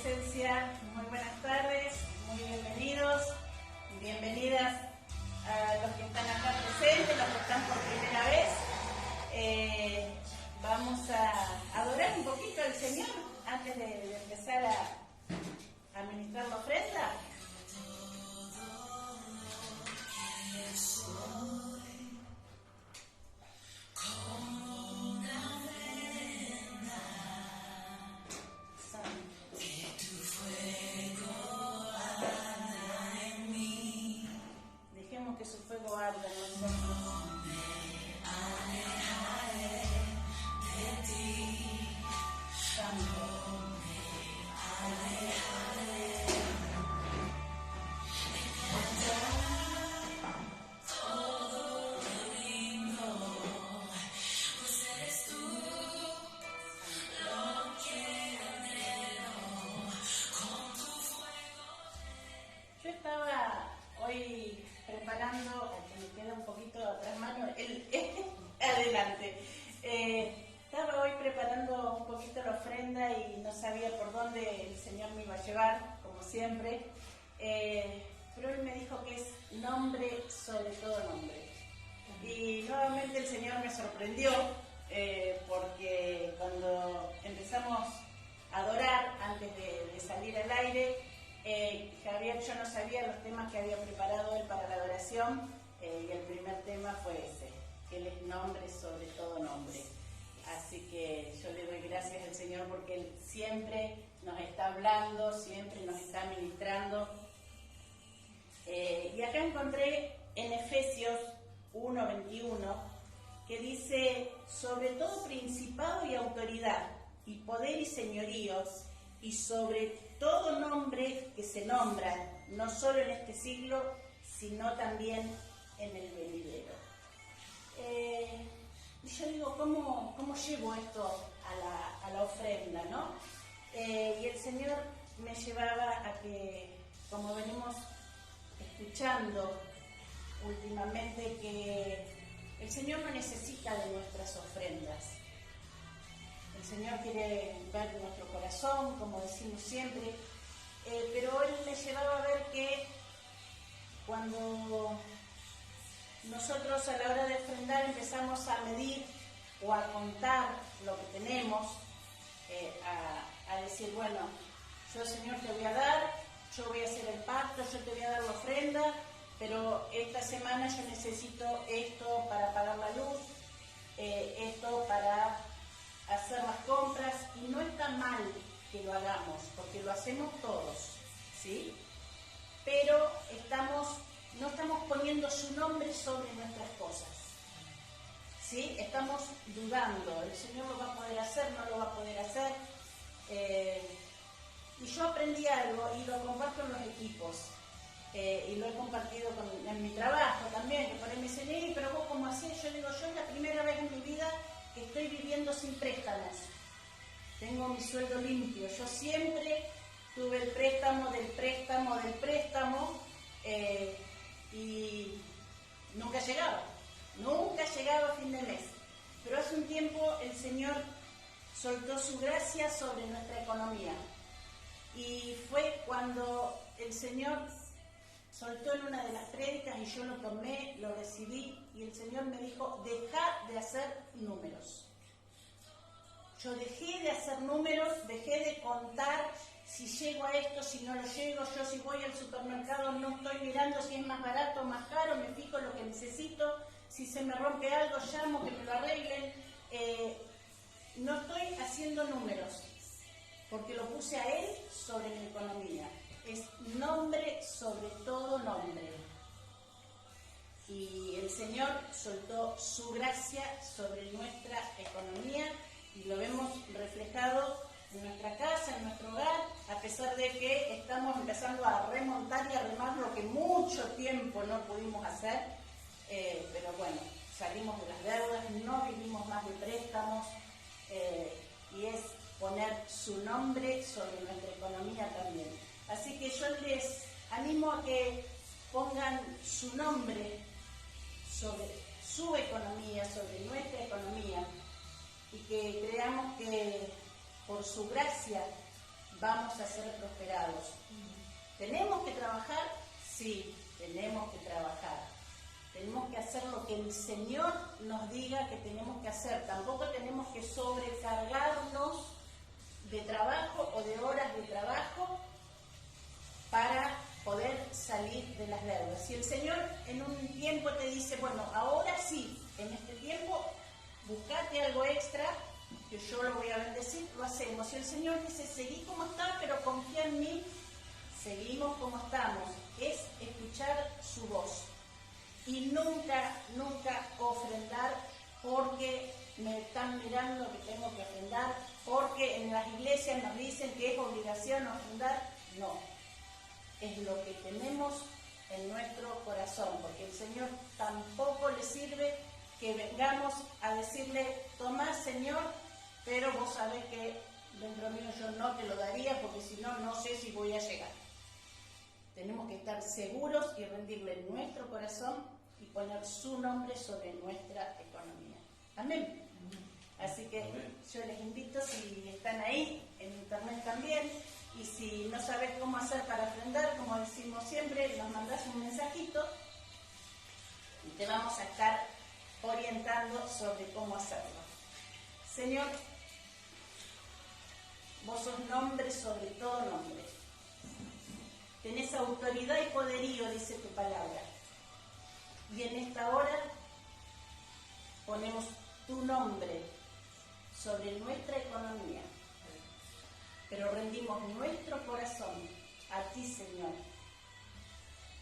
presencia, muy buenas tardes, muy bienvenidos y bienvenidas a los que están acá presentes, los que están por primera vez. Vamos a adorar un poquito al Señor antes de empezar a administrar la ofrenda. Dejemos que su fuego arda en nosotros. Yo estaba hoy preparando, que me queda un poquito atrás mano, adelante. Estaba hoy preparando un poquito la ofrenda y no sabía por dónde el Señor me iba a llevar, como siempre. Pero Él me dijo que es nombre sobre todo nombre. Y nuevamente el Señor me sorprendió, porque cuando empezamos a adorar, antes de salir al aire, Javier, yo no sabía los temas que había preparado él para la adoración, y el primer tema fue ese, que Él es nombre sobre todo nombre. Así que yo le doy gracias al Señor porque Él siempre nos está hablando, siempre nos está ministrando. Y acá encontré en Efesios 1:21 que dice: sobre todo principado y autoridad, y poder y señoríos, y sobre todo nombre que se nombra, no solo en este siglo, sino también en el venidero. Y yo digo, ¿cómo llevo esto a la ofrenda, no? Y el Señor me llevaba a que, como venimos escuchando últimamente, que el Señor no necesita de nuestras ofrendas. El Señor quiere ver nuestro corazón, como decimos siempre, pero Él me llevaba a ver que cuando nosotros a la hora de ofrendar empezamos a medir o a contar lo que tenemos, a decir, bueno, yo, Señor, te voy a dar, yo voy a hacer el pacto, yo te voy a dar la ofrenda, pero esta semana yo necesito esto para pagar la luz, esto para hacer las compras, y no está mal que lo hagamos, porque lo hacemos todos, ¿sí? Pero no estamos poniendo su nombre sobre nuestras cosas, ¿sí? Estamos dudando, el Señor lo va a poder hacer, no lo va a poder hacer. Y yo aprendí algo y lo comparto en los equipos, y lo he compartido en mi trabajo también, que por ahí me dicen, pero vos cómo hacés. Yo digo, yo es la primera vez en mi vida que estoy viviendo sin préstamos. Tengo mi sueldo limpio. Yo siempre tuve el préstamo del préstamo del préstamo, y nunca llegaba a fin de mes. Pero hace un tiempo el Señor soltó su gracia sobre nuestra economía. Y fue cuando el Señor soltó en una de las prédicas y yo lo tomé, lo recibí, y el Señor me dijo, deja de hacer números. Yo dejé de hacer números, dejé de contar si llego a esto, si no lo llego. Yo, si voy al supermercado, no estoy mirando si es más barato o más caro, me fijo en lo que necesito. Si se me rompe algo, llamo que me lo arreglen. No estoy haciendo números, porque lo puse a Él sobre mi economía. Es nombre sobre todo nombre. Y el Señor soltó su gracia sobre nuestra economía, y lo vemos reflejado en nuestra casa, en nuestro hogar, a pesar de que estamos empezando a remontar y a remar lo que mucho tiempo no pudimos hacer, pero bueno, salimos de las deudas, no vivimos más de préstamos, y es poner su nombre sobre nuestra economía también. Así que yo les animo a que pongan su nombre sobre su economía, sobre nuestra economía, y que creamos que por su gracia vamos a ser prosperados. ¿Tenemos que trabajar? Sí, tenemos que trabajar. Tenemos que hacer lo que el Señor nos diga que tenemos que hacer. Tampoco tenemos que sobrecargarnos de trabajo o de horas de trabajo para poder salir de las deudas. Si el Señor en un tiempo te dice, bueno, ahora sí, en este tiempo, buscate algo extra, que yo lo voy a bendecir, lo hacemos. Si el Señor dice, seguí como está, pero confía en mí, seguimos como estamos. Es escuchar su voz. Y nunca, nunca ofrendar porque me están mirando que tengo que ofrendar, porque en las iglesias nos dicen que es obligación ofrendar. No, es lo que tenemos en nuestro corazón, porque el Señor tampoco le sirve que vengamos a decirle, toma Señor, pero vos sabés que dentro mío yo no te lo daría, porque si no, no sé si voy a llegar. Tenemos que estar seguros y rendirle nuestro corazón y poner su nombre sobre nuestra economía. Amén. Así que yo les invito, si están ahí, en internet también, y si no sabes cómo hacer para ofrendar, como decimos siempre, nos mandás un mensajito y te vamos a estar orientando sobre cómo hacerlo. Señor, vos sos nombre sobre todo nombre. Tenés autoridad y poderío, dice tu palabra. Y en esta hora ponemos tu nombre sobre nuestra economía. Pero rendimos nuestro corazón a ti, Señor,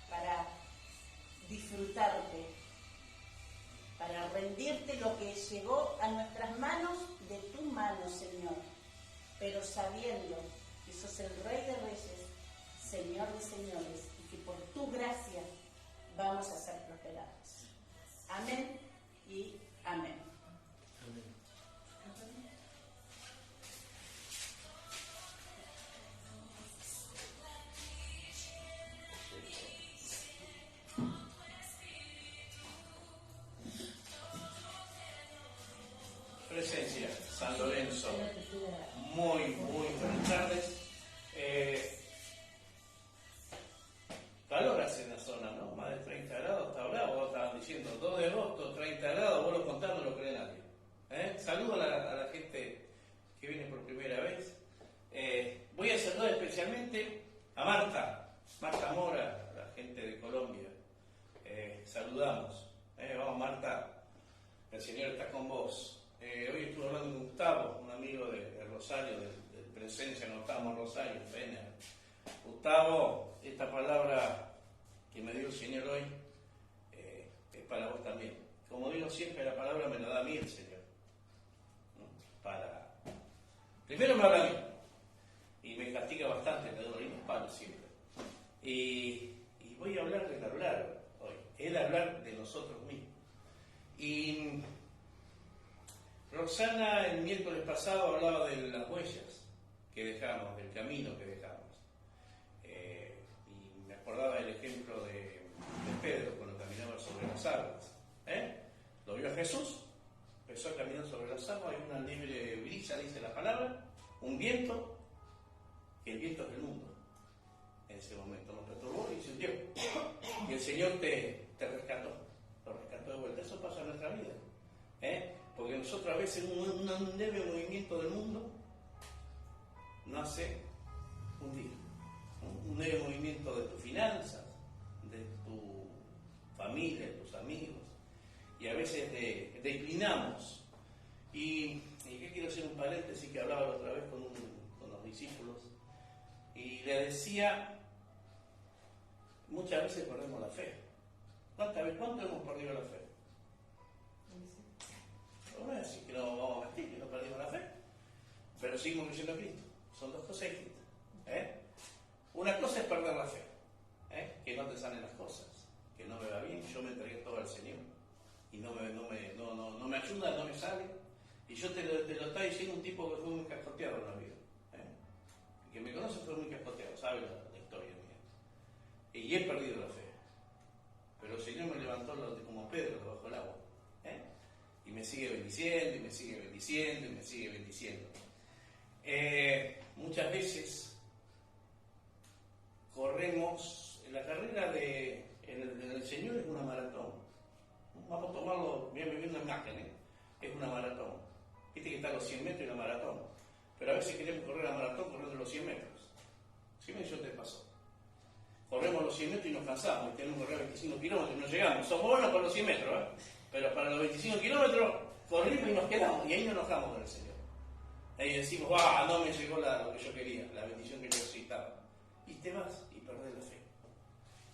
para disfrutarte, para rendirte lo que llegó a nuestras manos de tu mano, Señor. Pero sabiendo que sos el Rey de Reyes, Señor de señores, y que por tu gracia vamos a ser prosperados. Amén y amén. Amén. Presencia, San Lorenzo. Muy buenas tardes. Calor hace en la zona, ¿no? Más de 30 grados hasta ahora. Vos estaban diciendo 2 de agosto, 30 grados, vos lo contás, no lo cree nadie. Saludo a la gente que viene por primera vez. Voy a saludar especialmente a Marta Mora, la gente de Colombia. Saludamos. Vamos, Marta, el Señor está con vos. Hoy estuve hablando con Gustavo, un amigo de Rosario, de Presencia, no estamos en Rosario, Pena. Gustavo, esta palabra que me dio el Señor hoy es para vos también. Como digo siempre, la palabra me la da a mí el Señor. ¿No? Primero me habla a mí y me castiga bastante, me da unos palos siempre. Y voy a hablar del hablar hoy, el hablar de nosotros mismos. Y Roxana el miércoles pasado hablaba de las huellas que dejamos, del camino que dejamos. Y me acordaba del ejemplo de Pedro cuando caminaba sobre las aguas. Lo vio a Jesús, empezó a caminar sobre las aguas, hay una libre brisa, dice la palabra, un viento, que el viento es del mundo. En ese momento nos perturbó y se hundió. Y el Señor te rescató, lo rescató de vuelta. Eso pasa en nuestra vida. Porque nosotros a veces un leve movimiento del mundo nos hace hundir. Un leve movimiento de tus finanzas, de tu familia, de tus amigos. Y a veces declinamos. Y que quiero hacer un paréntesis que hablaba la otra vez con los discípulos. Y le decía, muchas veces perdemos la fe. ¿Cuánto hemos perdido la fe? No voy a decir que no vamos a mentir, que no perdimos la fe, pero seguimos creyendo a Cristo. Son dos cosas distintas. Una cosa es perder la fe, que no te salen las cosas, que no me va bien, yo me entregué todo al Señor y no me ayuda, no me sale. Y yo te lo está diciendo un tipo que fue muy cascoteado en la vida. El que me conoce fue muy cascoteado, sabe la historia mía. Y he perdido la fe. Pero el Señor me levantó como Pedro bajo el agua. Y me sigue bendiciendo, y me sigue bendiciendo, y me sigue bendiciendo. Muchas veces corremos, la carrera en el Señor es una maratón. Vamos a tomarlo, bien viviendo una imagen, es una maratón. Viste que está a los 100 metros y la maratón. Pero a veces queremos correr la maratón corriendo los 100 metros. ¿Sí me te pasó? Corremos los 100 metros y nos cansamos, y tenemos que correr 25 kilómetros y no llegamos. Somos buenos con los 100 metros, pero para los 25 kilómetros corrimos y nos quedamos, y ahí nos enojamos con el Señor. Ahí decimos, no me llegó lo que yo quería, la bendición que yo necesitaba. Y te vas y perdés la fe.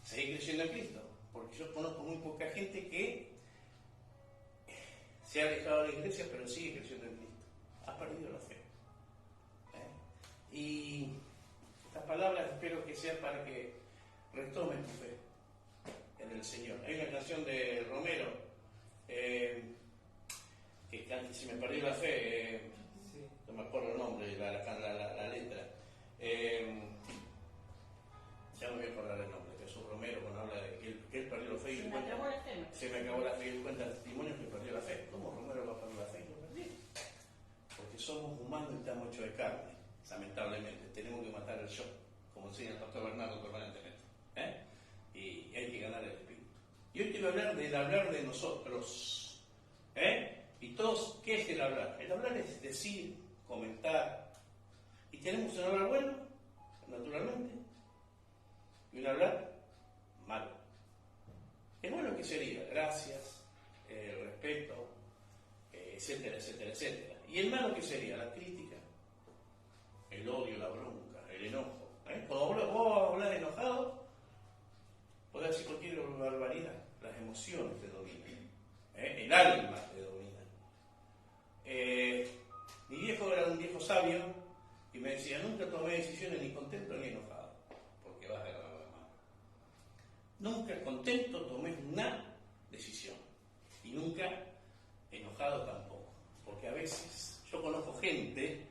Seguís creyendo en Cristo, porque yo conozco muy poca gente que se ha alejado de la iglesia, pero sigue creyendo en Cristo. Ha perdido la fe. Y estas palabras espero que sean para que retomen tu fe en el Señor. Hay una canción de Romero que canta, si me perdí la fe, no me acuerdo el nombre, la letra. Ya no voy a acordar el nombre. Jesús Romero, cuando habla de que él perdió la fe y se me acabó la fe. Se me acabó la fe y él cuenta testimonios que perdió la fe. ¿Cómo Romero va a perder la fe? Lo perdió. Porque somos humanos y estamos hechos de carne, lamentablemente. Tenemos que matar el yo, como enseña el pastor Bernardo permanentemente. Y hay que ganar el espíritu. Y hoy quiero hablar de nosotros. Y todos, ¿qué es el hablar? El hablar es decir, comentar. Y tenemos un hablar bueno, naturalmente, y un hablar malo. El bueno, ¿qué sería? Gracias, respeto, etcétera, etcétera, etcétera. Y el malo, ¿qué sería? La crítica, el odio, la bronca, el enojo. Cuando vos hablas enojado, podés decir cualquier barbaridad. Las emociones te dominan, el alma te domina. Mi viejo era un viejo sabio y me decía, nunca tomé decisiones ni contento ni enojado, porque vas a ganar la mano. Nunca contento tomé una decisión y nunca enojado tampoco, porque a veces yo conozco gente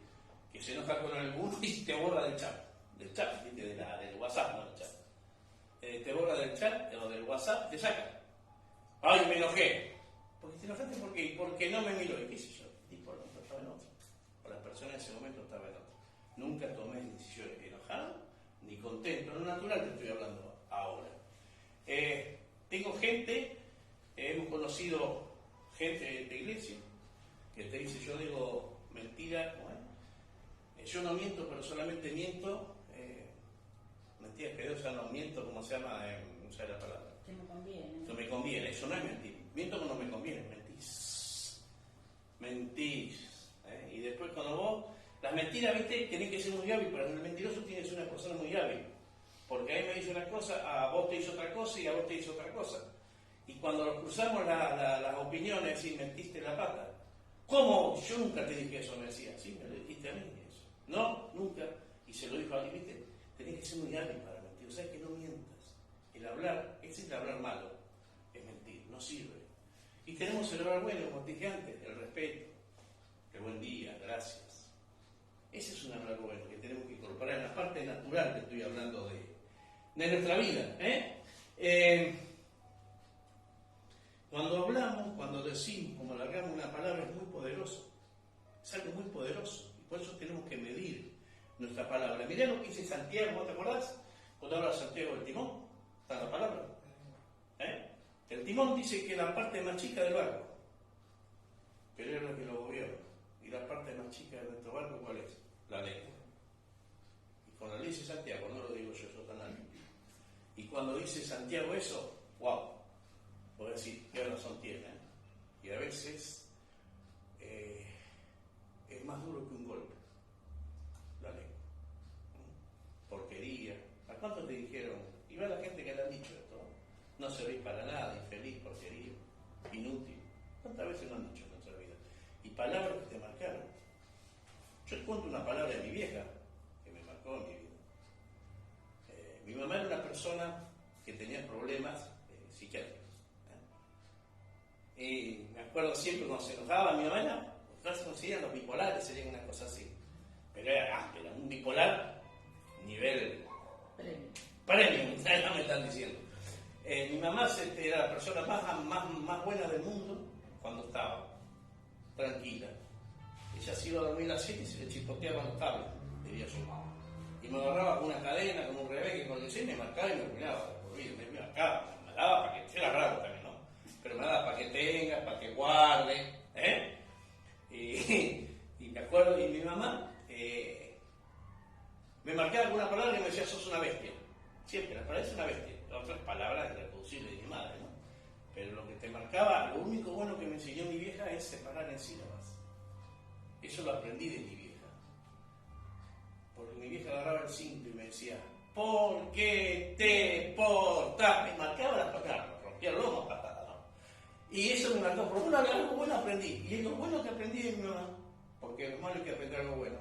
que se enoja con alguno y te borra del chat, ¿viste? Del WhatsApp, no del chat. Te borra del chat o del WhatsApp, te saca. ¡Ay, me enojé! Porque te enojaste, ¿por qué? Porque no me miró, y qué sé yo. Estaba en otro. O la persona en ese momento estaba en otro. Nunca tomé decisiones enojado ni contento. Lo natural te estoy hablando ahora. Tengo gente, hemos conocido gente de iglesia que te dice, yo digo mentira, yo no miento, pero solamente miento, mentiras que Dios no miento, como se llama, no sé la palabra. Que me conviene. No me conviene, eso no es mentir. Miento cuando me conviene, mentís. Y después cuando vos, las mentiras, viste, tenés que ser muy hábil, pero el mentiroso tiene que ser una persona muy hábil. Porque a mí me dice una cosa, a vos te hizo otra cosa y a vos te hizo otra cosa. Y cuando nos cruzamos las opiniones y mentiste la pata. ¿Cómo? Yo nunca te dije eso, me decía. Sí, me lo dijiste a mí eso. No, nunca. Y se lo dijo a alguien, viste, tenés que ser muy hábil para mentir. O sea, que no mientas. El hablar, ese es el hablar malo, es mentir, no sirve. Y tenemos el hablar bueno, como te dije antes, el respeto, el buen día, gracias. Ese es un hablar bueno que tenemos que incorporar en la parte natural que estoy hablando de nuestra vida. Cuando hablamos, cuando decimos, como alargamos una palabra, es muy poderoso. Es algo muy poderoso. Y por eso tenemos que medir nuestra palabra. Mirá lo que dice Santiago, ¿te acordás? Cuando habla Santiago del timón, está la palabra. El timón dice que es la parte más chica del barco, pero es la que lo gobierna. Y la parte más chica de nuestro barco, ¿cuál es? La lengua. Y cuando le dice Santiago, no lo digo yo, eso tan alto. Y cuando dice Santiago eso, wow, puedo decir, qué razón tiene. Y a veces es más duro que un golpe, la lengua. Porquería. ¿A cuántos te dijeron? Y va la gente que le han dicho esto, no servís para nada, infeliz, porquería, inútil. ¿Cuántas veces lo han dicho en nuestra vida? Y palabras que te marcaron. Yo te cuento una palabra de mi vieja que me marcó en mi vida. Mi mamá era una persona que tenía problemas psiquiátricos. Y me acuerdo siempre cuando se enojaba mi mamá, no se consideran los bipolares, serían una cosa así. Pero era un bipolar nivel premium, no me están diciendo. Mi mamá era la persona más buena del mundo cuando estaba tranquila. Ella se iba a dormir a las 7 y se le chipoteaban los cables, diría yo. Y me agarraba con una cadena, con un revés, con el y me marcaba y me arruinaba por vida. Me marcaba, me daba para que, yo era raro también, ¿no? Pero me daba para que tengas, para que guarde, ¿eh? Y me acuerdo, y mi mamá me marcaba con una palabra y me decía, sos una bestia. Siempre, la palabra es una bestia. Otras palabras irreproducibles de mi madre, ¿no? Pero lo que te marcaba, lo único bueno que me enseñó mi vieja es separar en sílabas. Eso lo aprendí de mi vieja. Porque mi vieja agarraba el simple y me decía, ¿por qué te portas? Me marcaba las palabras, me rompía el lomo a patada, ¿no? Y eso me marcó, por algo bueno aprendí. Y es lo bueno que aprendí de mi mamá, porque lo malo es que aprender algo bueno,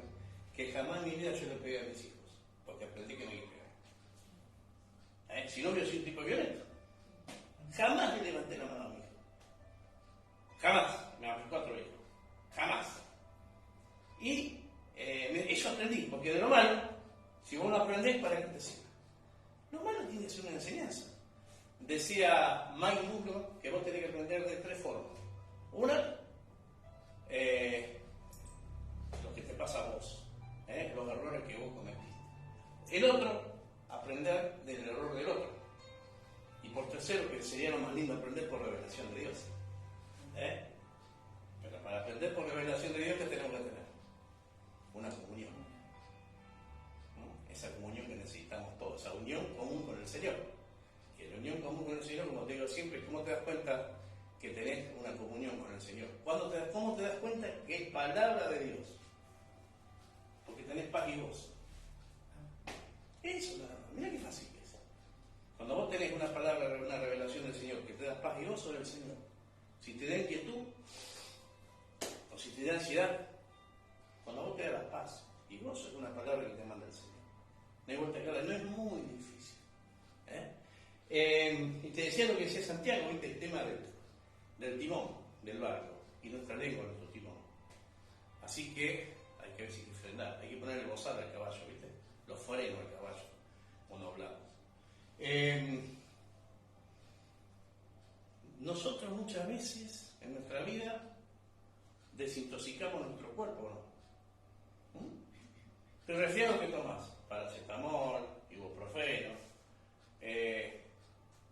que jamás en mi vida yo le pegué a mis hijos, porque aprendí que no hay que pegar. Si no, hubiera sido un tipo violento. Jamás le levanté la mano a mi hijo. Jamás. Me bajé 4 hijos. Jamás. Y eso aprendí, porque de lo malo, si vos no aprendés, ¿para qué te sirve? Lo malo tiene que ser una enseñanza. Decía Mike Mugler que vos tenés que aprender de 3 formas. Una, lo que te pasa a vos, los errores que vos cometiste. El otro, aprender del error del otro. Y por tercero, que sería lo más lindo, aprender por revelación de Dios. Pero para aprender por revelación de Dios, ¿qué tenemos que tener? Una comunión. Esa comunión que necesitamos todos, esa unión común con el Señor. Que la unión común con el Señor, como te digo siempre, ¿cómo te das cuenta que tenés una comunión con el Señor? ¿Cómo te das cuenta que es palabra de Dios? Porque tenés paz y gozo. Eso, mira qué fácil que es. Cuando vos tenés una palabra, una revelación del Señor, que te da paz y gozo del Señor, si te da inquietud, o si te da ansiedad, cuando vos te da la paz y gozo, es una palabra que te manda el Señor. No hay vuelta clara, no es muy difícil. Y te decía lo que decía Santiago, ¿viste? El tema del timón, del barco, y nuestra lengua, nuestro timón. Así que hay que ver si hay que frenar, hay que poner el bozal al caballo, ¿viste? Los frenos al caballo, cuando hablamos. Nosotros muchas veces en nuestra vida desintoxicamos nuestro cuerpo, ¿no? Te refiero a que tomás paracetamol, ibuprofeno,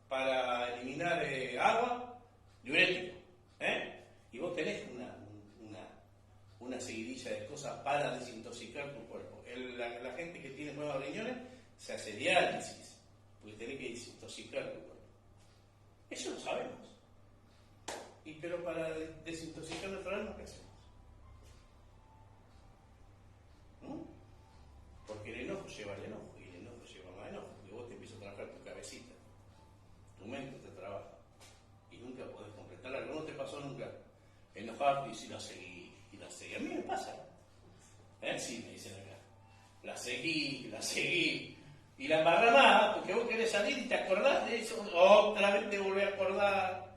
para eliminar agua, diurético, y vos tenés una seguidilla de cosas para desintoxicar tu cuerpo. La gente que tiene nuevos riñones se hace diálisis, porque tenés que desintoxicar tu cuerpo. Eso lo sabemos. Pero para desintoxicar nuestro alma, ¿qué hacemos? Porque el enojo lleva al enojo, y el enojo lleva más enojo, porque vos te empiezas a trabajar tu cabecita, tu mente te trabaja, y nunca podés completar algo. ¿No te pasó nunca enojarte y si la seguí, y la seguí? A mí me pasa. Sí, me dicen acá. La seguí, y la embarrá más, porque vos querés salir y te acordás de eso, otra vez te volvés a acordar,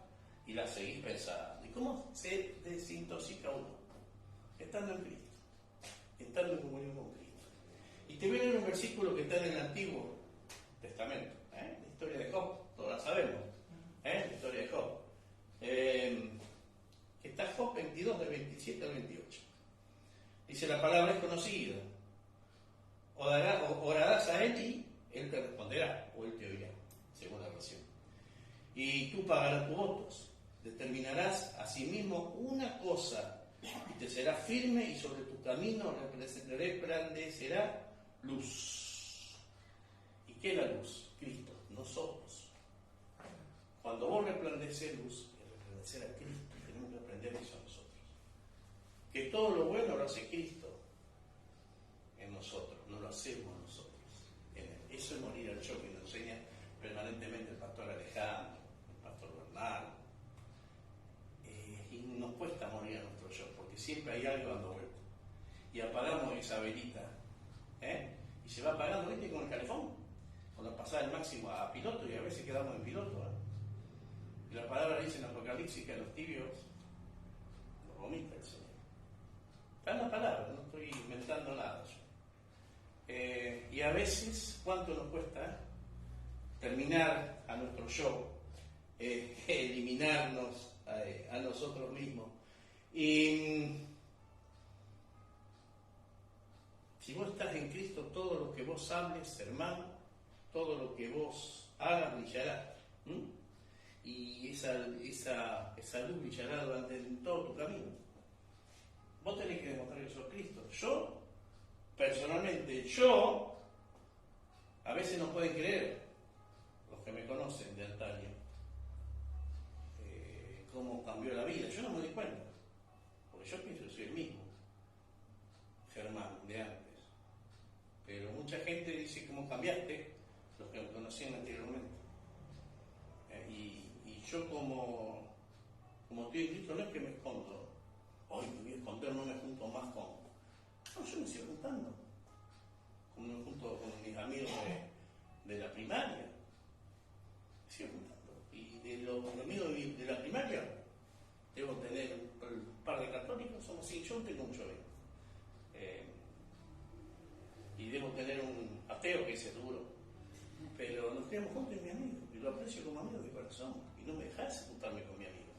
y la seguís pensando. ¿Y cómo se desintoxica uno? Estando en Cristo, estando en comunión con Cristo. Y te voy a leer un versículo que está en el Antiguo Testamento, la historia de Job, todos la sabemos, la historia de Job. Está Job 22, del 27 al 28. Dice, la palabra es conocida. Orarás a él y él te responderá, o él te oirá, según la versión. Y tú pagarás tus votos. Determinarás a sí mismo una cosa y te será firme, y sobre tu camino resplandecerá luz. ¿Y qué es la luz? Cristo, nosotros. Cuando vos resplandeces luz, resplandecer a Cristo, tenemos que aprender eso a nosotros. Que todo lo bueno lo hace Cristo en nosotros, no lo hacemos nosotros. Eso es morir al yo, que nos enseña permanentemente el pastor Alejandro, el pastor Bernardo. Y nos cuesta morir a nuestro yo, porque siempre hay algo dando vuelta. Y apagamos esa velita, y se va apagando, ¿viste? Con el calefón. Cuando pasa el máximo a piloto, y a veces quedamos en piloto. Y la palabra dice en Apocalipsis que a los tibios los vomita el Señor. Está en la palabra, no estoy inventando nada yo. Y a veces, ¿cuánto nos cuesta terminar a nuestro yo, eliminarnos a nosotros mismos? Y Si vos estás en Cristo, todo lo que vos hables, hermano, todo lo que vos hagas brillará. Y esa luz brillará durante todo tu camino. Vos tenés que demostrar que sos Cristo. Yo, personalmente, a veces no pueden creer, los que me conocen de antaño, cómo cambió la vida. Yo no me doy cuenta, porque yo pienso que soy el mismo Germán de antes. Pero mucha gente dice cómo cambiaste, los que me conocían anteriormente. Y yo como estoy en Cristo, no es que me escondo. Hoy me voy a esconder, no me junto más con... No, yo me sigo juntando. Como me junto con mis amigos de la primaria. Me sigo juntando. Y de los amigos de la primaria, debo tener un par de católicos, somos 100, yo tengo mucho bien. Y debo tener un ateo que ese es duro. Pero nos quedamos juntos y mi amigo. Y lo aprecio como amigo de corazón. Y no me dejas juntarme con mi amigo.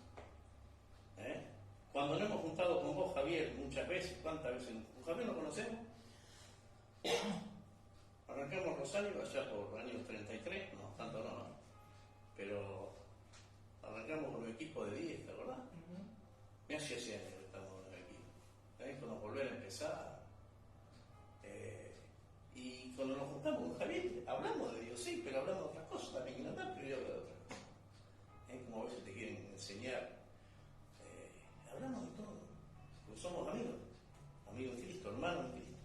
Cuando nos hemos juntado con vos, Javier, muchas veces, ¿cuántas veces? ¿Con Javier lo conocemos? Arrancamos Rosario allá por los años 33, no, tanto no. Pero arrancamos con un equipo de 10, ¿te acordás? Me hace 6 años que estamos en el equipo. Cuando volver a empezar. Y cuando nos juntamos con Javier, hablamos de Dios, sí, pero hablamos de otras cosas también, que no da prioridad de otras cosas. Como a veces te quieren enseñar. Hablamos de todo, porque somos amigos de Cristo, hermanos de Cristo.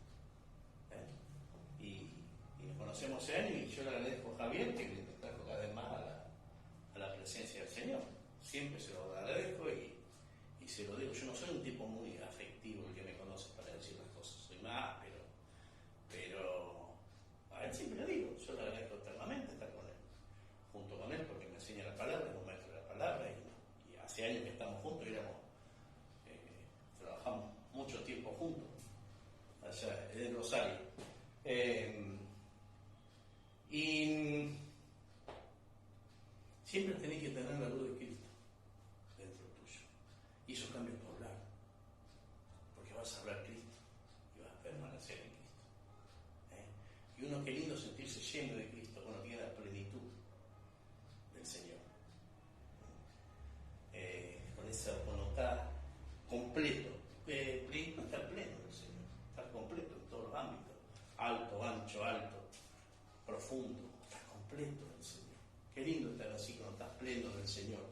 Y nos conocemos ese año y yo le agradezco a Javier que me trajo cada vez más a la presencia del Señor. Siempre se lo agradezco y se lo digo. Yo no soy un tipo muy afectivo, el que me conoce para decir las cosas, soy más, pero a él siempre le digo, yo le agradezco eternamente estar con él, junto con él, porque me enseña la palabra, es un maestro de la palabra y hace años que estamos juntos y trabajamos mucho tiempo juntos allá en Rosario. Y siempre tenés que tener la luz de Cristo dentro tuyo. Y eso cambia tu hablar, porque vas a hablar Cristo y vas a permanecer en Cristo. Y uno, qué lindo sentirse lleno de Cristo cuando tiene la plenitud del Señor. Cuando está completo. Pleno, estar pleno del Señor, estar completo en todos los ámbitos, alto, ancho, profundo, estar completo del Señor. Qué lindo estar así cuando estás pleno del Señor.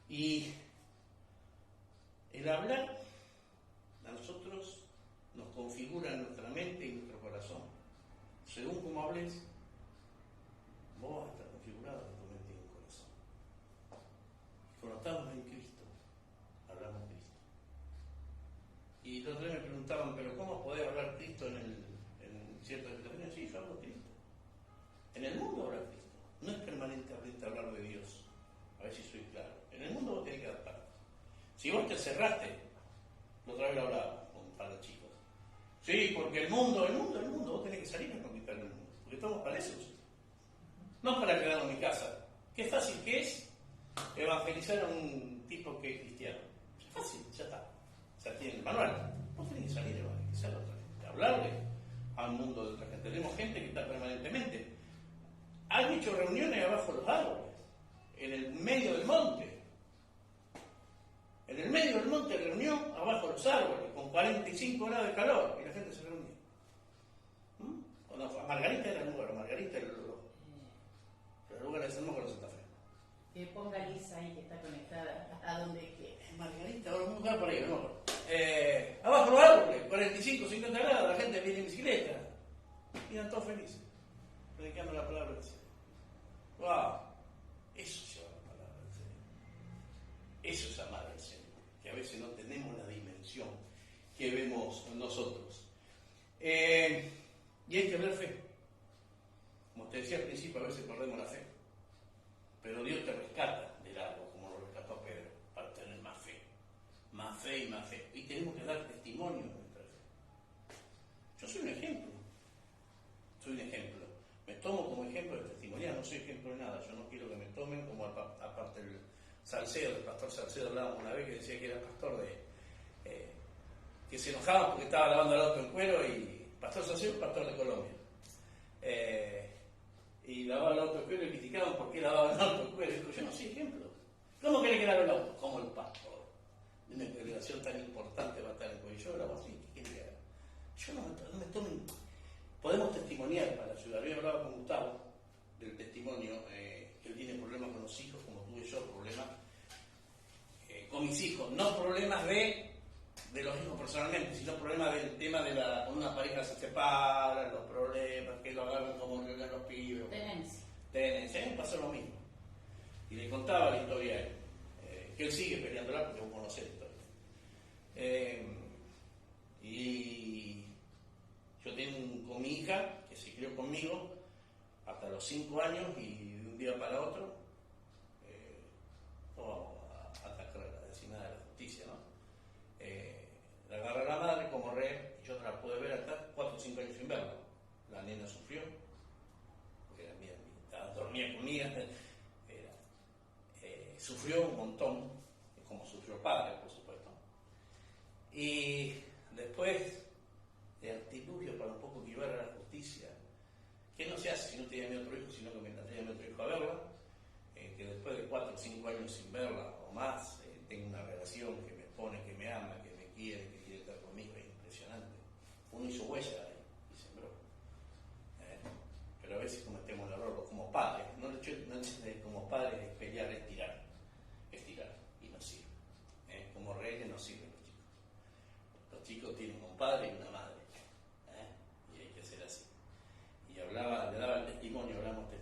Y el hablar a nosotros nos configura en nuestra mente y nuestro corazón. Según como hables, vos vas a estar configurado en tu mente y en tu corazón. Y cuando estamos en Cristo, hablamos Cristo. Y los otros me preguntaban, ¿pero cómo podés hablar Cristo en ciertas situaciones? Sí, yo hablo Cristo. En el mundo habla Cristo. No es permanentemente hablar de Dios. A ver si soy claro. En el mundo vos tenés que adaptarte. Si vos te cerraste, la otra vez lo hablaba con un par de chicos. Sí, porque el mundo, vos tenés que salir a conquistar el mundo. Porque estamos para eso. No para quedarnos en mi casa. Qué fácil que es evangelizar a un tipo que es cristiano. Es fácil, ya está. Ya tiene el manual. Vos tenés que salir a evangelizar a otra gente, hablarle al mundo de otra gente. Tenemos gente que está permanentemente. Han hecho reuniones abajo de los árboles, en el medio del monte. En el medio del monte reunión abajo de los árboles, con 45 grados de calor, y la gente se reunía. Cuando Margarita era el lugar, Margarita era el lugar de San Marcos de Santa Fe. Que ponga Lisa ahí que está conectada a donde quiera. Margarita, ahora un lugar por ahí, ¿no? Abajo los árboles, 45, 50 grados, la gente viene en bicicleta. Y eran todos felices, predicando la palabra del Señor. ¡Wow! Eso es llevar la palabra del Señor. Eso es amar al Señor, que a veces no tenemos la dimensión que vemos nosotros. Y hay que hablar fe. Como te decía al principio, a veces perdemos la fe. Pero Dios te rescata del agua, como lo rescató a Pedro, para tener más fe. Más fe y más fe. Y tenemos que dar testimonio de nuestra fe. Yo soy un ejemplo. Me tomo como ejemplo de testimonial, no soy ejemplo de nada. Yo no quiero que me tomen como aparte el pastor Salcedo hablábamos una vez que decía que era pastor que se enojaban porque estaba lavando el auto en cuero y pastor socio, pastor de Colombia. Y lavaba el auto en cuero y criticaban por qué lavaba el auto en cuero. Y dijo, yo no soy ejemplo. ¿Cómo querés que lave el auto? Como el pastor. De una congregación tan importante va a estar en cuello. Yo grabo así, ¿qué quiere que haga? Yo no me tomen. Podemos testimoniar para la ciudad. Yo hablaba con Gustavo del testimonio, que él tiene problemas con los hijos, como tuve yo problemas con mis hijos. No problemas de los hijos personalmente, sino problemas del tema de cuando una pareja se separa, los problemas, que lo agarran como regalan los pibes. Tenencia. A mí me pasó lo mismo. Y le contaba la historia a él, que él sigue peleándola porque vos conocés la historia. Y yo tengo con mi hija, que se crió conmigo hasta los 5 años, y de un día para otro, no vamos a atacar a la vecina de la justicia, ¿no? La agarra la madre como rehén, y yo la pude ver hasta 4 o 5 años sin verla. La nena sufrió, porque era mía, dormía conmigo, sufrió un montón, como sufrió padre, por supuesto. Y después de artilugio para un poco llevar a la justicia, que no se hace si no tenía mi otro hijo, sino que me traía mi otro hijo a verla, que después de 4 o 5 años sin verla o más, tengo una relación que me pone, que me ama, que me quiere, que quiere estar conmigo, es impresionante. Uno hizo huella ahí y sembró. Pero a veces cometemos el error, como padres, no como padres es pelear, es tirar, y no sirve. Como reyes no sirven los chicos. Los chicos tienen un padre y una madre, y hay que ser así. Y le daba el testimonio, hablaba de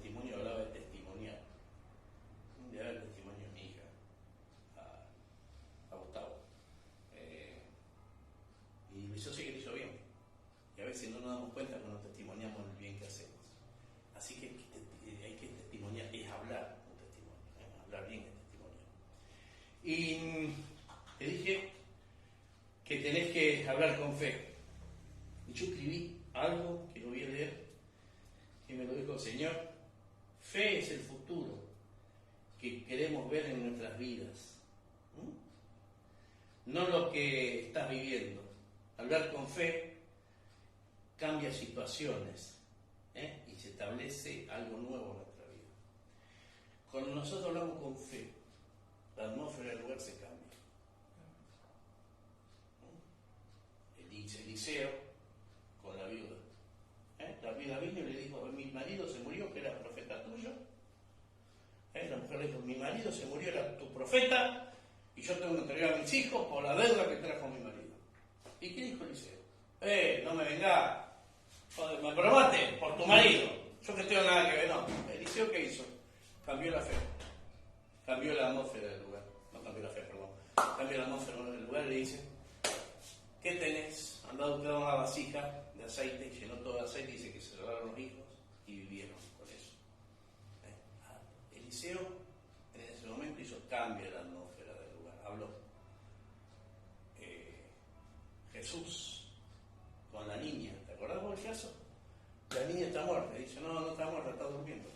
testimonial. Un día el testimonio de mi hija, a Gustavo. Y yo sé que lo hizo bien. Y a veces no nos damos cuenta cuando testimoniamos el bien que hacemos. Así que hay que testimoniar, es hablar un testimonio, hablar bien el testimonio. Y te dije que tenés que hablar con fe. Y yo escribí algo que lo voy a leer, que me lo dijo el Señor. Fe es el futuro que queremos ver en nuestras vidas, no lo que estás viviendo. Hablar con fe cambia situaciones, y se establece algo nuevo en nuestra vida. Cuando nosotros hablamos con fe, la atmósfera del lugar se cambia. Eliseo con la viuda. La viuda vino y le dijo, mi marido se murió, que era profeta tuyo. La mujer le dijo, mi marido se murió, era tu profeta, y yo tengo que entregar a mis hijos por la deuda que trajo mi marido. ¿Y qué dijo Eliseo? No me vengas, me probaste por tu marido. Yo que tengo nada que ver, no. Eliseo, ¿qué hizo? Cambió la fe. Cambió la atmósfera del lugar. No cambió la fe, perdón. Cambió la atmósfera del lugar y le dice, ¿qué tenés? Andá a buscar una vasija de aceite, llenó todo de aceite, dice que se llevaron los hijos y vivieron con eso. Eliseo en ese momento hizo cambio de la atmósfera del lugar. Habló. Jesús con la niña, ¿te acordás vos del caso? La niña está muerta, dice, no está muerta, está durmiendo.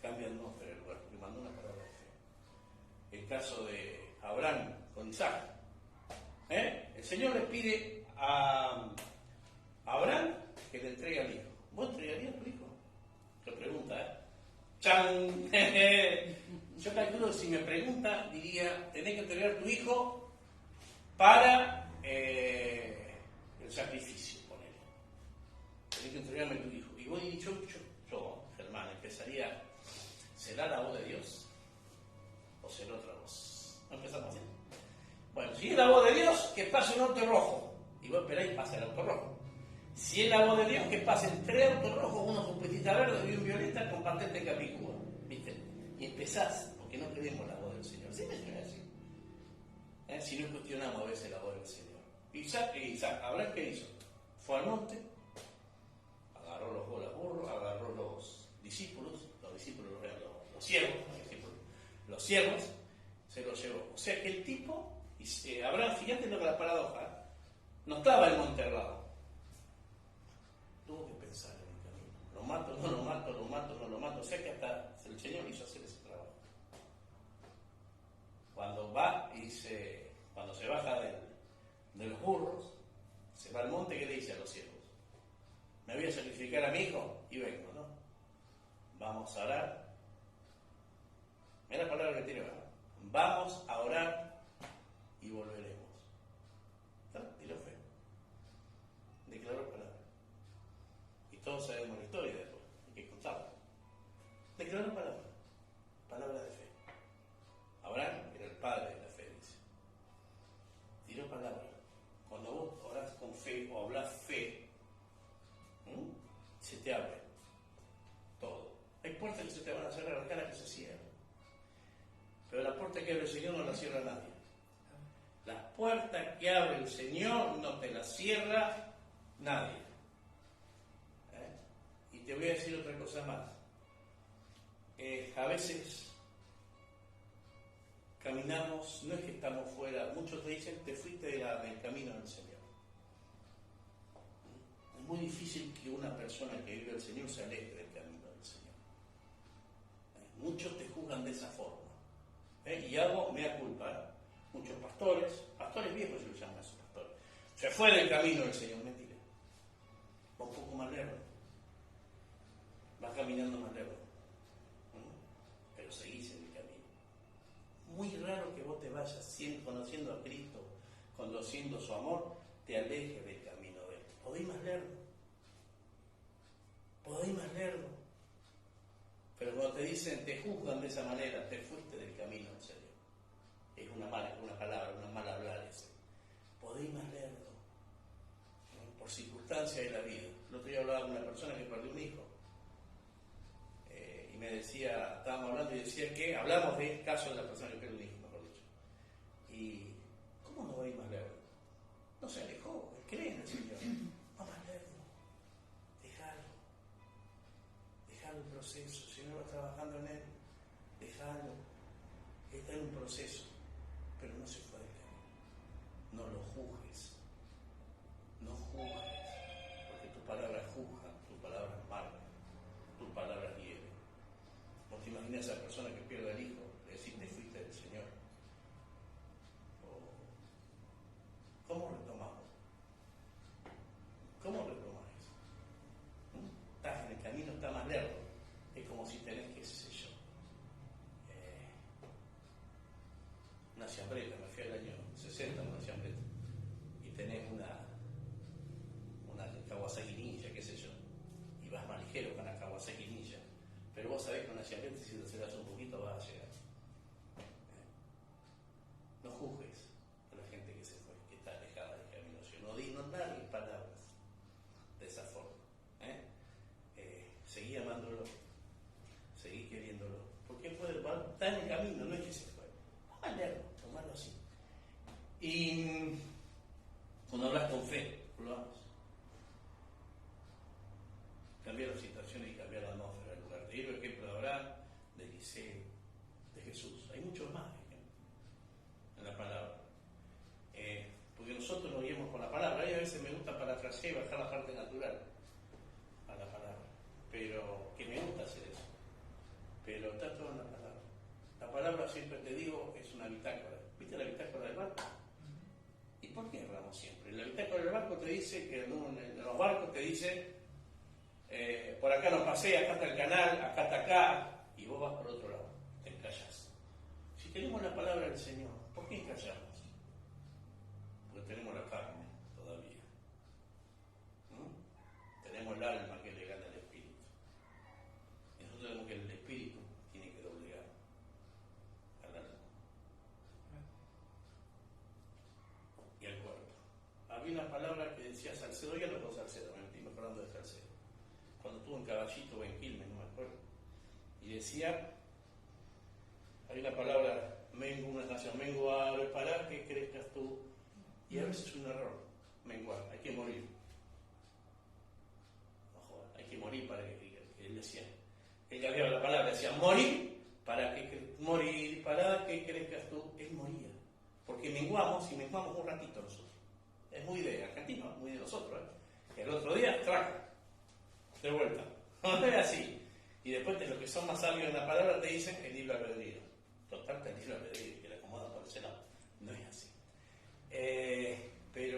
Cambia de atmósfera del lugar, le mandó una palabra de fe. El caso de Abraham con Isaac. El Señor le pide a Abraham que le entregue al hijo. ¿Vos entregarías a tu hijo? Te pregunta, ¡Chan! Yo calculo, si me pregunta, diría, tenés que entregar a tu hijo para el sacrificio, ponele. Tenés que entregarme a tu hijo. Y vos y yo, Germán, empezaría, ¿será la voz de Dios? ¿O será otra voz? No empezamos así. Bueno, si es la voz de Dios, que pase un auto rojo. Y vos esperáis y pasa el auto rojo. Si es la voz de Dios, que pasen 3 autos rojos, uno con petita verde y un violeta con patente capicúa. ¿Viste? Y empezás, porque no creemos la voz del Señor. ¿Sí me suena así? Si no cuestionamos a veces la voz del Señor. Isaac, ¿Abraham qué hizo? Fue al monte, agarró los burros, agarró los discípulos eran los siervos, los siervos, se los llevó. O sea que el tipo, Abraham, fíjate lo que la paradoja, no estaba el monte al lado. Tuvo que pensar en el camino. Lo mato, no lo mato, lo mato, no lo mato. O sea que hasta el Señor hizo hacer ese trabajo. Cuando va y cuando se baja de los burros, se va al monte, ¿qué le dice a los siervos? ¿Me voy a sacrificar a mi hijo? Y vengo, ¿no? Vamos a orar. Mira la palabra que tiene, ¿verdad? Vamos a orar y volveremos. Tiró fe. Declaró palabra. Y todos sabemos la historia después, hay que contarla. Declaró palabra. Palabra de fe. Abraham era el padre de la fe, dice. Tiró palabra. Cuando vos orás con fe o hablas fe, se te abre todo. Hay puertas que se te van a cerrar, hay caras que se cierran. Pero la puerta que abre el Señor no la cierra nadie. Las puertas que abre el Señor no te las cierra nadie. Y te voy a decir otra cosa más. A veces caminamos, no es que estamos fuera, muchos te dicen, te fuiste del camino del Señor. Es muy difícil que una persona que vive el Señor se aleje del camino del Señor. Muchos te juzgan de esa forma. Y hago mea culpa. Muchos pastores viejos se lo llaman a esos pastores. Se fue del camino del Señor, mentira. Va un poco más lejos. Va caminando más lejos. Pero seguís en el camino. Muy raro que vos te vayas conociendo a Cristo, conociendo su amor, te alejes del camino de Él. Podéis más lerdo. Pero cuando te dicen, te juzgan de esa manera, te fuiste del camino del Señor. Es una palabra, una mala hablar ese. Podéis más lerdo. Por circunstancias de la vida. El otro día hablaba con una persona que perdió un hijo. Y me decía, estábamos hablando y decía que hablamos del caso de la persona que perdió un hijo, mejor dicho. Y, ¿cómo no va a ir más lerdo? No se alejó, él cree en el Señor. Va más lerdo. Dejalo el proceso. Si no va trabajando en él, dejalo. Está en un proceso, pero no se fue del camino. No lo juzgues. Porque tu palabra juzga, tu palabra marca, tu palabra hiere. ¿No te imaginas a esa persona que pierde al hijo? Le decís, te fuiste del Señor. ¿Cómo retomamos? ¿Cómo retomas eso? Estás en el camino, está más lejos. Es como si tenés, qué sé yo, una chambreta. Me fui al año 60 una chambreta. Y tenés una Kawasaki Ninja, qué sé yo. Y vas más ligero con la Kawasaki Ninja. Pero vos sabés que una chambreta, si te aceleras un poquito, vas a llegar. No juzgues a la gente que se fue, que está alejada del camino. No darle palabras de esa forma. Seguí amándolo, seguí queriéndolo. Porque está en el camino, no es que se fue. Vamos a leerlo, tomarlo así. Y cuando hablas con fe, lo vamos. Cambiar las situaciones y cambiar la atmósfera del lugar. Te digo el ejemplo de Abraham, de Eliseo, de Jesús. Hay muchos más en la palabra. Porque nosotros nos guiamos con la palabra. Y a veces me gusta parafrasear y bajar la parte natural a la palabra. Pero que me gusta hacer eso. Pero está todo en la palabra. La palabra, siempre te digo, es una bitácora. ¿Viste la bitácora del barco? ¿Y por qué erramos siempre? La bitácora del barco te dice que en los barcos te dice por acá no pasé, acá está el canal, acá está acá, y vos vas por otro lado, te encallás. Si tenemos la palabra del Señor, ¿por qué encallamos? Porque tenemos la carne todavía. Tenemos el alma que le gana al espíritu. Y nosotros tenemos que el espíritu tiene que doblegar al alma y al cuerpo. Había una palabra que decía Salcedo, ya no con Salcedo, me estoy mejorando de Salcedo. Cuando estuvo en Caballito o en Quilmes, no me acuerdo. Y decía, hay una palabra, una nación, menguar, para que crezcas tú. Y a veces es un error, menguar, hay que morir. Hay que morir para que él decía, él cambiaba la palabra, decía morir para que crezcas tú. Él moría, porque menguamos y menguamos un ratito nosotros. Es muy de argentino, muy de nosotros. El otro día, traca, de vuelta. No es así. Y después de los que son más sabios en la palabra te dicen el libre albedrío. Total, el libre albedrío, que le acomoda por ese lado. No es así. Pero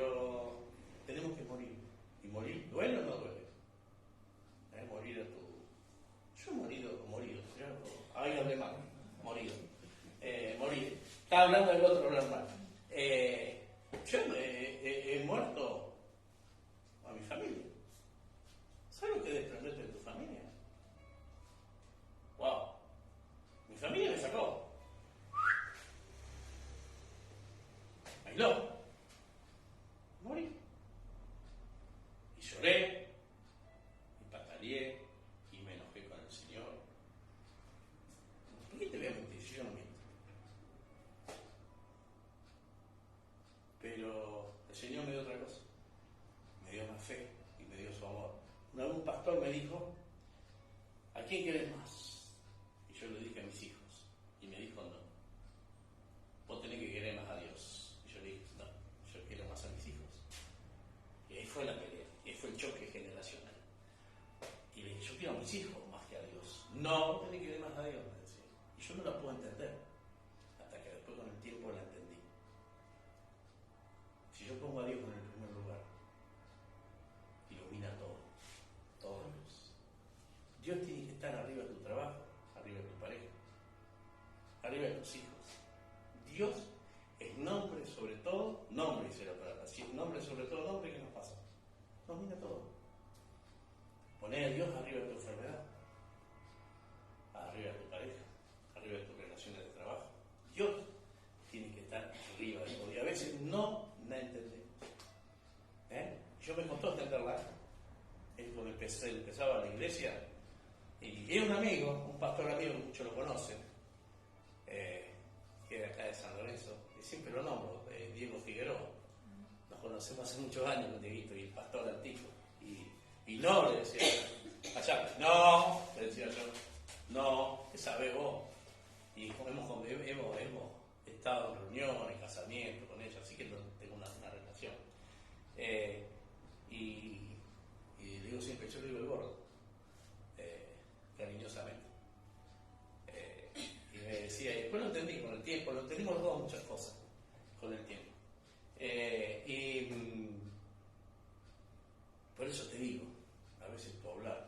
Estaba hablando del otro hermano. Yo he muerto a mi familia. ¿Sabes lo que es desprenderte de tu familia? ¡Wow! Mi familia me sacó. Bailó. Morí. Y lloré, y pataleé, y me enojé con el Señor. ¿Por qué te voy a mentir si yo no miento? Pero el Señor me dio otra cosa. Me dio más fe y me dio su amor. Una vez un pastor me dijo, ¿a quién querés más? Y yo le dije a mis hijos. Y me dijo, no. Vos tenés que querer más a Dios. Y yo le dije, no, yo quiero más a mis hijos. Y ahí fue la pelea. Y ahí fue el choque generacional. Y le dije, yo quiero a mis hijos más que a Dios. No, vos tenés que querer más a Dios, me decía. Y yo no la puedo entender. Hasta que después con el tiempo la entendí. Si yo pongo a Dios en el primer lugar, ilumina todo, todos. Dios tiene que estar arriba de tu trabajo, arriba de tu pareja, arriba de tus hijos. Dios es nombre sobre todo, nombre dice la palabra, si es nombre sobre todo, nombre, ¿qué nos pasa? Domina todo. Poner a Dios arriba de tu enfermedad, arriba de tu pareja, arriba de tus relaciones de trabajo. Dios tiene que estar arriba de todo y a veces no la entendemos. Yo me costó entenderla. Cuando empezaba la iglesia, y era un amigo, un pastor amigo, muchos lo conocen, que era acá de San Lorenzo, y siempre lo nombro, Diego Figueroa. Nos conocemos hace muchos años con Dieguito y el pastor antiguo. Y no, le decía allá, no, le decía yo, no, ¿qué sabés vos? Y hemos estado en reuniones, casamientos con ella, así que tengo una relación. Y le digo siempre, yo le digo el gordo, cariñosamente. Y me decía, y después lo entendí con el tiempo, lo entendimos los dos muchas cosas con el tiempo. Por eso te digo, a veces tú hablar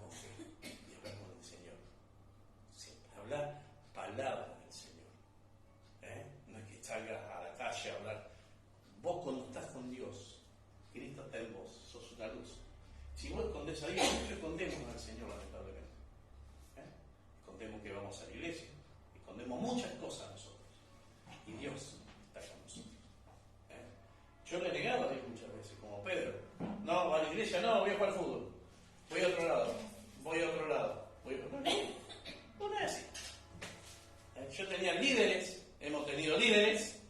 con fe y hablar con el Señor. Siempre hablar palabras del Señor. No es que salgas a la calle a hablar. Vos cuando estás con Dios, Cristo está en vos, sos una luz. Si vos escondés a Dios, escondemos al Señor lamentablemente. Escondemos que vamos a la iglesia, escondemos muchas cosas nosotros. Y Dios está con nosotros. Yo le he negado a Dios muchas veces, como Pedro. No, a la iglesia no, voy a jugar fútbol. Voy a otro lado. No es así. Yo tenía líderes, hemos tenido líderes,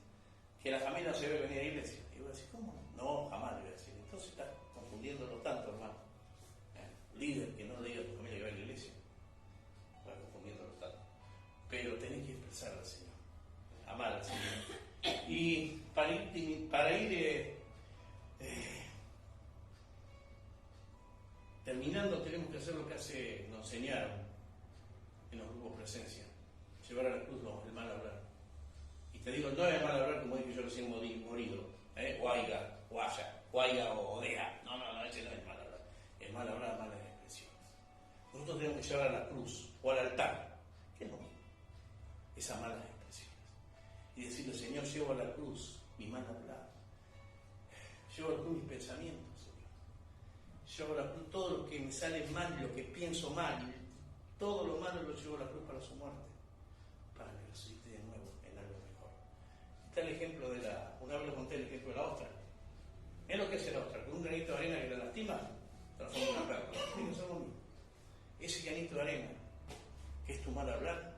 que la familia no se ve venir a la iglesia. Y voy a decir, ¿cómo? No, jamás le voy a decir. Entonces estás confundiéndolo tanto, hermano. Líder que no le diga a tu familia que va a la iglesia. Estás confundiéndolo tanto. Pero tenés que expresar al Señor. Amar al Señor. Y para ir terminando, tenemos que hacer lo que nos enseñaron en los grupos presencia. Llevar a la cruz el mal hablar. Y te digo, no es mal hablar como dije yo recién morido. Guaya o odea. No, ese no es mal hablar. Es mal hablar, malas expresiones. Nosotros tenemos que llevar a la cruz o al altar, que es lo mismo, esas malas expresiones. Y decirle, Señor, llevo a la cruz mi mal hablar. Llevo a la cruz mis pensamientos, Señor. Llevo a la cruz todo lo que me sale mal, lo que pienso mal. Todo lo malo lo llevo a la cruz para su muerte, para que resucite de nuevo en algo mejor. Está el ejemplo una vez lo conté, el ejemplo de la ostra. Es lo que es el ostra, con un granito de arena que la lastima, transforma en una perla. Es lo mismo. Ese granito de arena, que es tu mal hablar,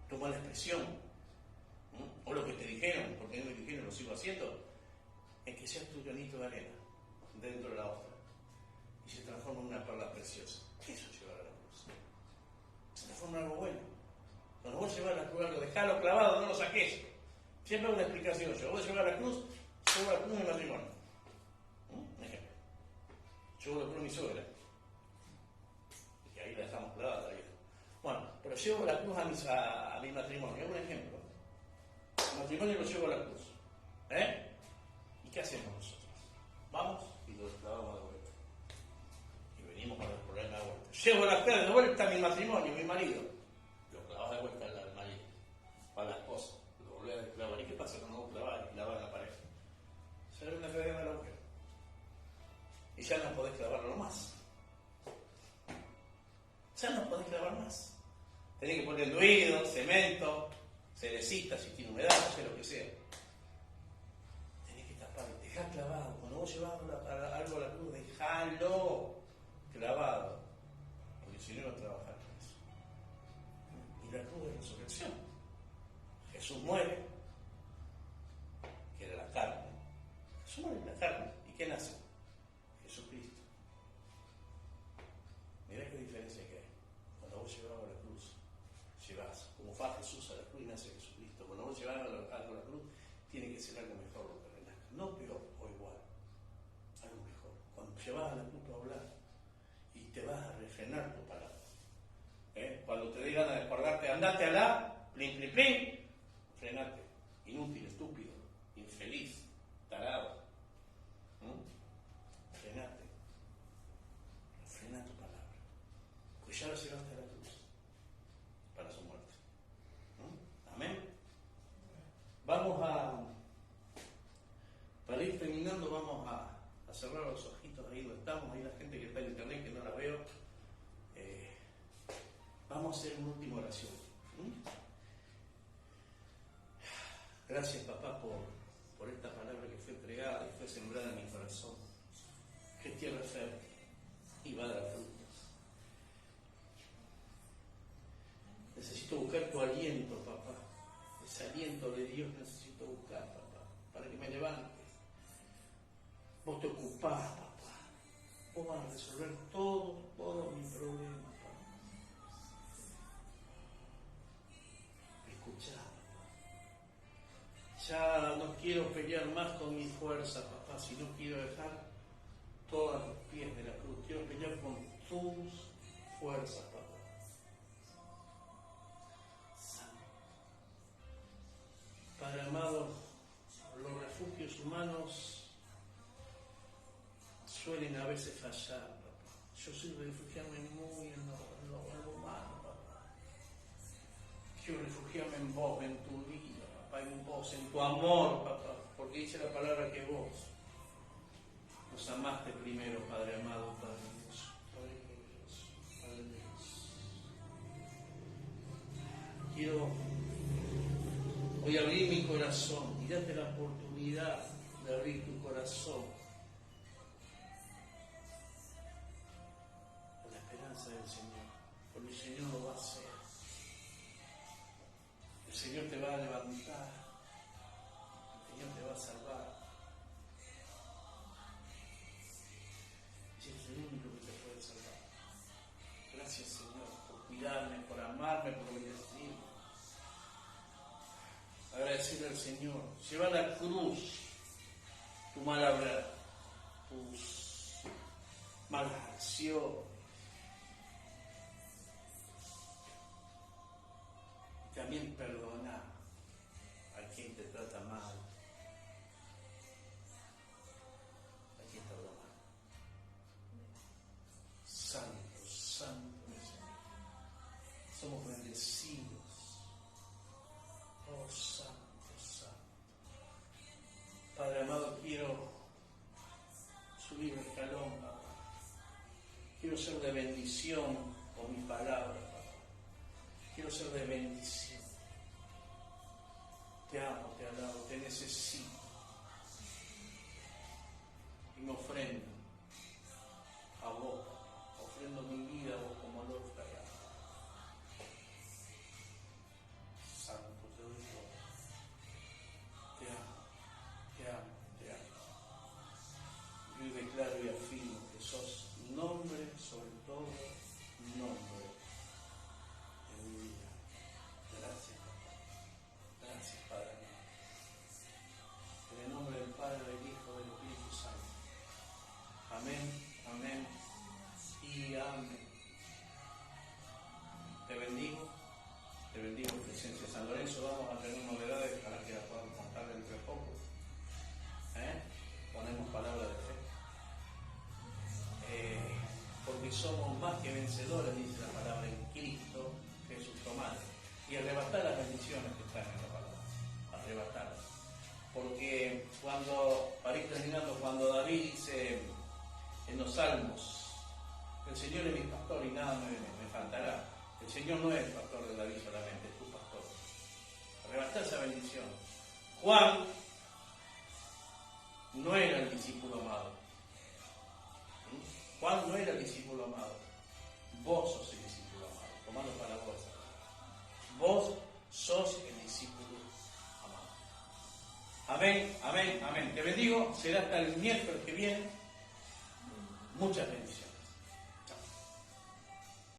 tu mala expresión, o lo que te dijeron, porque no me dijeron, lo sigo haciendo, es que seas tu granito de arena dentro de la ostra y se transforma en una perla preciosa. Eso es llevar a la cruz. Se transforma en algo bueno. Cuando vos llevas a la cruz algo, dejalo clavado, no lo saques. Siempre hay una explicación. Yo voy a llevar a la cruz, llevo a la cruz en mi matrimonio. Un ejemplo. Llevo a la cruz mi suegra. Y ahí la dejamos clavada la vieja. Bueno, pero llevo la cruz a mi matrimonio. Es un ejemplo. El matrimonio lo llevo a la cruz. ¿Y qué hacemos nosotros? Vamos y lo clavamos de vuelta. Y venimos con el problema de vuelta. Llevo la cruz de vuelta a mi matrimonio, mi marido. Lo clavas de vuelta al marido. Para Tenés que poner enduido, cemento, cerecita, si tiene humedad, no sé lo que sea. Tenés que tapar, dejar clavado. Cuando vos llevas algo a la cruz, dejalo clavado. Porque si no, no trabajar con eso. Y la cruz de resurrección. Jesús muere, que era la carne. Jesús muere en la carne. ¿Y qué nace? Jesucristo. Mirá qué diferencia que hay. Cuando vos llevas a la cruz, llevas, como fue Jesús a la cruz y nace Jesucristo. Cuando vos llevas algo a la cruz, tiene que ser algo mejor lo que renazca. No peor o igual, algo mejor. Cuando llevas a la cruz para hablar y te vas a refrenar tu palabra. Cuando te digan a descolgarte, andate a la, plin, plin, plin, frenate. Inútil, estúpido, infeliz, tarado. Frenate. Frena tu palabra. Pues ya la llevaste a la cruz para su muerte. Amén. Vamos para ir terminando, vamos a cerrar los ojitos ahí donde estamos. Ahí la gente que está en internet que no la veo. Vamos a hacer una última oración. Gracias, papá, por esta palabra que fue entregada y fue sembrada en mi corazón. Que tierra fértil y va a dar frutos. Necesito buscar tu aliento, papá. Ese aliento de Dios necesito buscar, papá, para que me levantes. Vos te ocupás, papá. Vos vas a resolver todo mi problema, papá. Escuchá, papá. Ya no quiero pelear más con mi fuerza, papá, sino quiero dejar todos los pies de la cruz. Quiero pelear con tus fuerzas, papá. Padre amado, los refugios humanos suelen a veces fallar, papá. Yo soy refugiarme muy en lo humano, papá. Quiero refugiarme en vos, en tu vida, papá, en vos, en tu amor, papá, porque dice la palabra que vos nos amaste primero, Padre amado, Padre Dios, Padre Dios, Padre Dios. Quiero hoy abrir mi corazón y date la oportunidad de abrir tu corazón a la esperanza del Señor, porque el Señor lo va a hacer. El Señor te va a levantar, el Señor te va a salvar. Y es el único que te puede salvar. Gracias, Señor, por cuidarme, por amarme, por bendecirme. Agradecerle al Señor. Lleva a la cruz tu mal hablar, tus malas acciones. Y también perdona a quien te trata mal, a quien te habla mal. Santo, santo Señor. Somos bendecidos. Oh, santo, santo. Padre amado, quiero subir el escalón, papá. Quiero ser de bendición con mi palabra, papá. Quiero ser de bendición. Te amo, te alabo, te necesito. Y me ofrendo a vos, papá. Ofrendo mi vida a vos como lo ofrezco. Declaro y afirmo que sos nombre sobre todo nombre en mi vida. Gracias, papá. Gracias, Padre amado. En el nombre del Padre, del Hijo, del Espíritu Santo. Amén, amén y amén. Te bendigo en presencia de San Lorenzo. Vamos a tener novedades para que las podamos contar dentro de poco. Ponemos palabra de fe. Porque somos más que vencedores, dice la palabra, en Cristo Jesús. Tomar y arrebatar las bendiciones que están en la palabra. Arrebatarlas. Porque para ir terminando, cuando David dice en los Salmos, el Señor es mi pastor y nada me faltará. El Señor no es el pastor de David solamente, es tu pastor. Arrebatá esa bendición. Juan no era el discípulo amado. Juan no era el discípulo amado. Vos sos el discípulo amado. Tomando para vos. Vos sos el discípulo amado. Amén, amén, amén. Te bendigo. Será hasta el miércoles que viene. Muchas gracias.